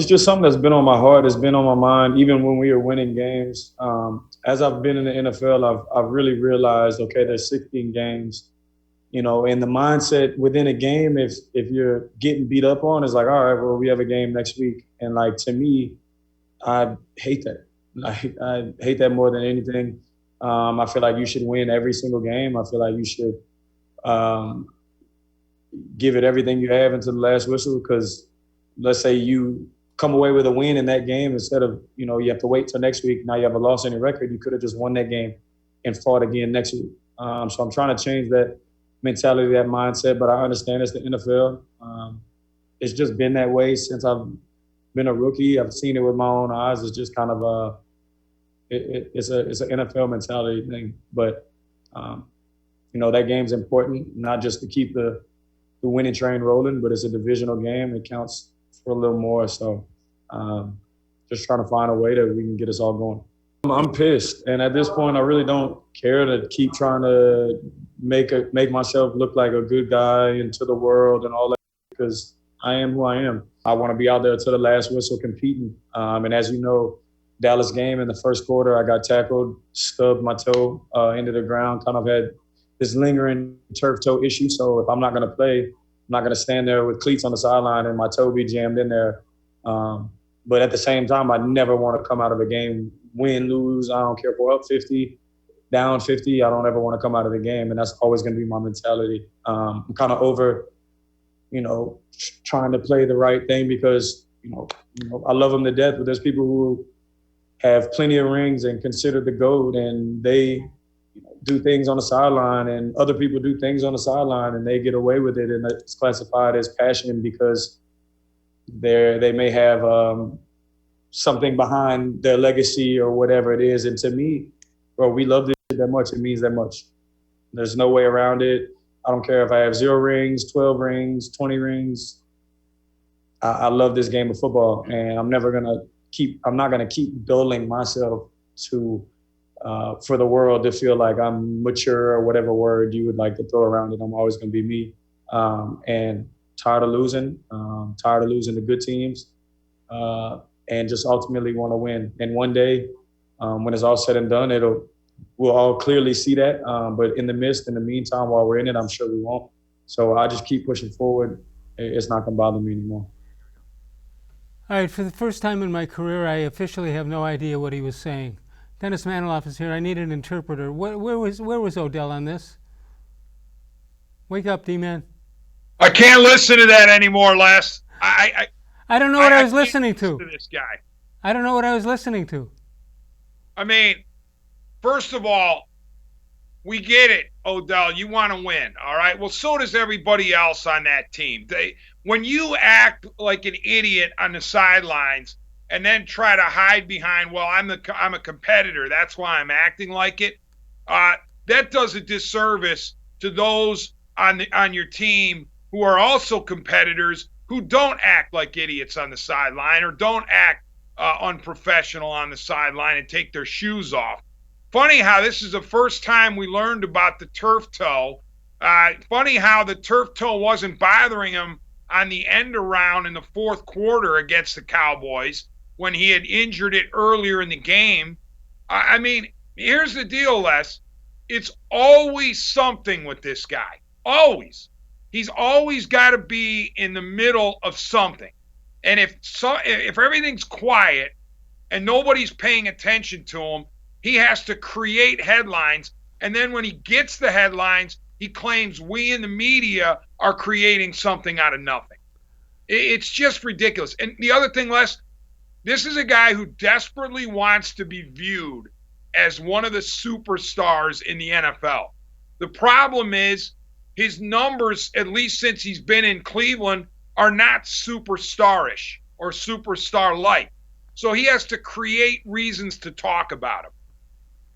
It's just something that's been on my heart. It's been on my mind, even when we were winning games. As I've been in the NFL, I've really realized, okay, there's 16 games, and the mindset within a game, if you're getting beat up on, is like, all right, well, we have a game next week, and like to me, I hate that. I hate that more than anything. I feel like you should win every single game. I feel like you should um, give it everything you have into the last whistle because let's say you come away with a win in that game instead of, you have to wait till next week. Now you have a loss on your record. You could have just won that game and fought again next week. So I'm trying to change that mentality, that mindset, but I understand it's the NFL. It's just been that way since I've been a rookie. I've seen it with my own eyes. It's just kind of it's an NFL mentality thing. But that game's important, not just to keep the winning train rolling, but it's a divisional game. It counts for a little more. So just trying to find a way that we can get us all going. I'm pissed, and at this point, I really don't care to keep trying to make myself look like a good guy into the world and all that because I am who I am. I want to be out there to the last whistle competing. And as you know, Dallas game in the first quarter, I got tackled, stubbed my toe into the ground, kind of had this lingering turf toe issue. So if I'm not going to play, I'm not going to stand there with cleats on the sideline and my toe be jammed in there. But at the same time, I never want to come out of a game, win, lose. I don't care if we're up 50, down 50. I don't ever want to come out of the game. And that's always going to be my mentality. I'm kind of over, trying to play the right thing because, I love them to death, but there's people who have plenty of rings and consider the GOAT, and they do things on the sideline, and other people do things on the sideline, and they get away with it, and it's classified as passion because they may have something behind their legacy or whatever it is. And to me, bro, we love this shit that much. It means that much. There's no way around it. I don't care if I have 0 rings, 12 rings, 20 rings. I love this game of football, and I'm not gonna keep dulling myself to for the world to feel like I'm mature or whatever word you would like to throw around it. I'm always gonna be me, and tired of losing to good teams, and just ultimately want to win. And one day, when it's all said and done, we'll all clearly see that. But in the meantime, while we're in it, I'm sure we won't. So I just keep pushing forward. It's not gonna bother me anymore. All right, for the first time in my career, I officially have no idea what he was saying. Dennis Manoloff is here. I need an interpreter. Where was Odell on this? Wake up, D-Man. I can't listen to that anymore, Les. I don't know what I was listening to this guy. I don't know what I was listening to. I mean, first of all, we get it, Odell. You want to win, all right? Well, so does everybody else on that team. When you act like an idiot on the sidelines and then try to hide behind, well, I'm a competitor, that's why I'm acting like it, that does a disservice to those on your team who are also competitors who don't act like idiots on the sideline or don't act unprofessional on the sideline and take their shoes off. Funny how this is the first time we learned about the turf toe. Funny how the turf toe wasn't bothering him on the end around in the fourth quarter against the Cowboys when he had injured it earlier in the game. I mean, here's the deal, Les. It's always something with this guy. Always. He's always got to be in the middle of something. And if everything's quiet and nobody's paying attention to him, he has to create headlines. And then when he gets the headlines, he claims we in the media are creating something out of nothing. It's just ridiculous. And the other thing, Les, this is a guy who desperately wants to be viewed as one of the superstars in the NFL. The problem is his numbers, at least since he's been in Cleveland, are not superstarish or superstar-like. So he has to create reasons to talk about him.